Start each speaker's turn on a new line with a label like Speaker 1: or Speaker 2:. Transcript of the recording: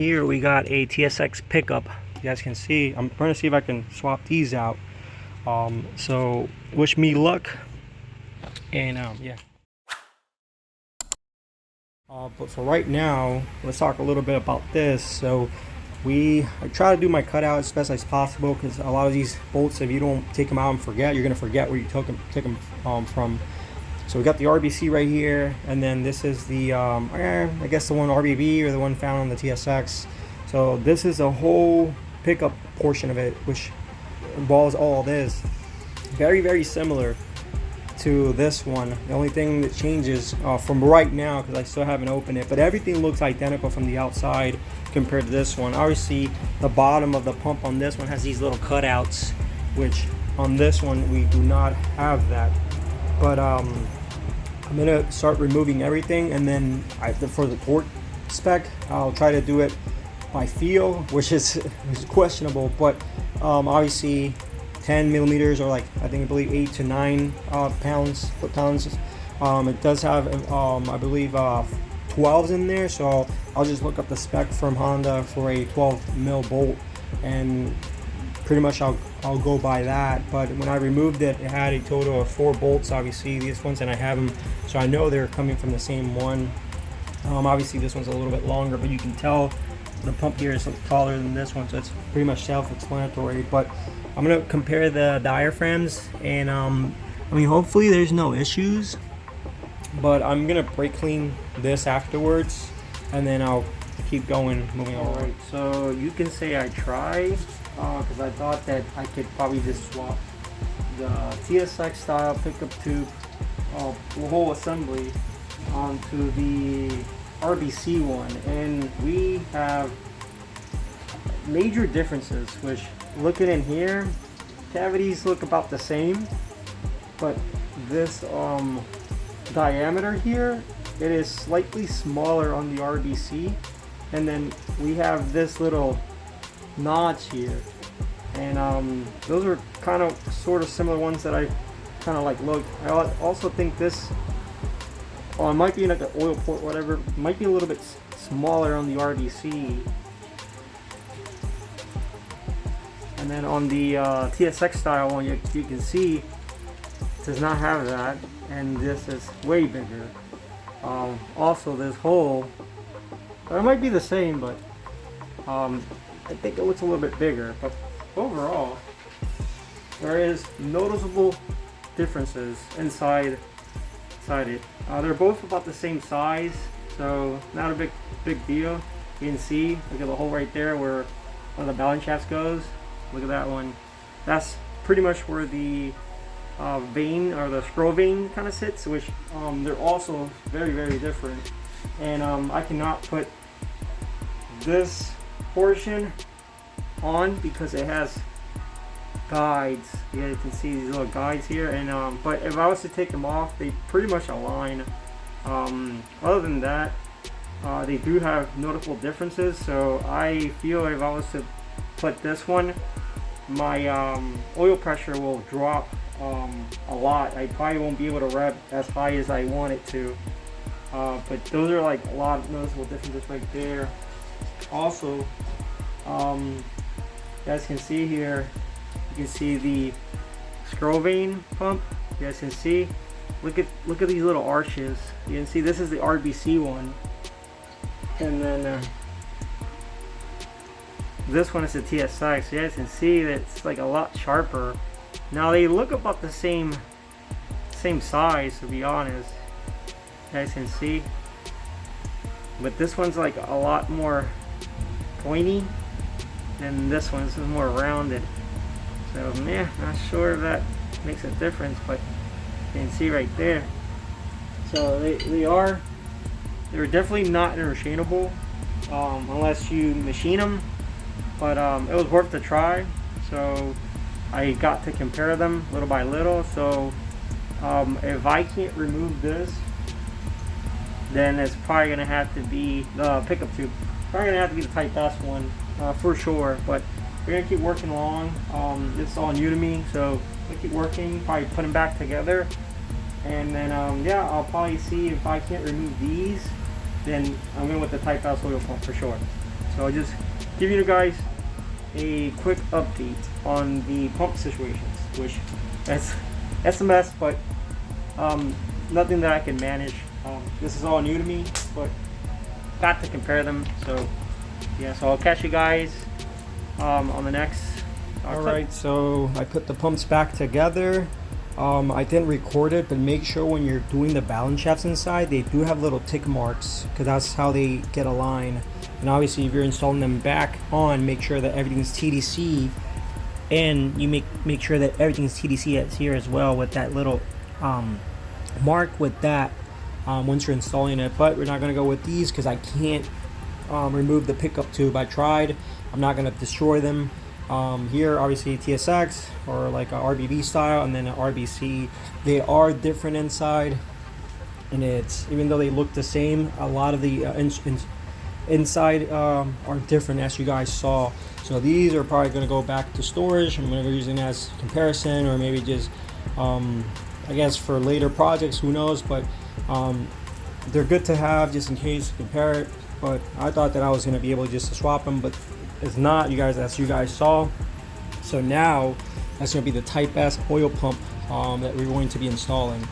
Speaker 1: Here we got a TSX pickup. You guys can see, I'm trying to see if I can swap these out. So wish me luck, and yeah. But for right now, let's talk a little bit about this. So I try to do my cutout as best as possible, because a lot of these bolts, if you don't take them out and forget, you're gonna forget where you took them from. So we got the RBC right here, and then this is the I guess the one RBB, or the one found on the TSX. So this is the whole pickup portion of it, which involves all this. Very, very similar to this one. The only thing that changes from right now, because I still haven't opened it, but everything looks identical from the outside compared to this one. Obviously, the bottom of the pump on this one has these little cutouts, which on this one we do not have that. But I'm gonna start removing everything, and then for the torque spec, I'll try to do it by feel, which is questionable, but obviously 10 millimeters, or like I believe 8 to 9 foot-pounds. It does have I believe 12s in there, so I'll just look up the spec from Honda for a 12 mil bolt, and pretty much I'll go by that. But when I removed it, it had a total of 4 bolts, obviously these ones, and I have them, so I know they're coming from the same one. Obviously this one's a little bit longer, but you can tell the pump here is taller than this one, so it's pretty much self-explanatory. But I'm gonna compare the diaphragms, and I mean, hopefully there's no issues, but I'm gonna brake clean this afterwards, and then I'll keep moving on. Alright, so you can say I tried, because I thought that I could probably just swap the TSX style pickup tube, whole assembly, onto the RBC one, and we have major differences. Which, looking in here, cavities look about the same, but this diameter here, it is slightly smaller on the RBC, and then we have this little notch here, and those are kind of sort of similar ones that I kind of like look. I also think this it might be like an oil port, whatever, might be a little bit smaller on the RBC. And then on the TSX style one, you can see it does not have that, and this is way bigger. Also, this hole, it might be the same, but I think it looks a little bit bigger. But overall, there is noticeable differences inside it. They're both about the same size, so not a big deal. You can see, look at the hole right there where one of the balance shafts goes. Look at that one. That's pretty much where the vein, or the scroll vein, kind of sits, which they're also very, very different. And I cannot put this portion on because it has guides. Yeah, you can see these little guides here, and but if I was to take them off, they pretty much align. Other than that, they do have notable differences, so I feel if I was to put this one, my oil pressure will drop a lot. I probably won't be able to rev as high as I want it to, but those are like a lot of noticeable differences right there. Also, you guys can see here, you can see the scroll vein pump. You guys can see, look at these little arches. You can see this is the RBC one, and then this one is the TSX. You guys can see that it's like a lot sharper. Now they look about the same size, to be honest. You guys can see, but this one's like a lot more pointy than this one. This is more rounded. So yeah, not sure if that makes a difference, but you can see right there. So they're definitely not interchangeable unless you machine them. But it was worth the try, so I got to compare them little by little. So if I can't remove this, then it's probably gonna have to be the pickup tube. Probably gonna have to be the Type S one for sure. But we're gonna keep working along. It's all new to me, so we keep working. Probably put them back together, and then yeah, I'll probably see if I can't remove these. Then I'm going with the Type S oil pump for sure. So I'll just give you guys a quick update on the pump situations, which that's a mess, but nothing that I can manage. This is all new to me, but got to compare them. So yeah, so I'll catch you guys on the next all right, so I put the pumps back together. I didn't record it, but make sure when you're doing the balance shafts inside, they do have little tick marks, because that's how they get aligned. And obviously if you're installing them back on, make sure that everything's TDC, and you make sure that everything's TDC here as well with that little mark with that once you're installing it. But we're not going to go with these because I can't remove the pickup tube. I tried. I'm not going to destroy them. Here obviously TSX or like a RBB style, and then an RBC, they are different inside, and it's, even though they look the same, a lot of the inside are different, as you guys saw. So these are probably going to go back to storage. I'm going to be using it as comparison, or maybe just I guess for later projects, who knows. But they're good to have just in case to compare it. But I thought that I was going to be able just to swap them, but it's not, you guys, as you guys saw. So now that's going to be the Type S oil pump that we're going to be installing.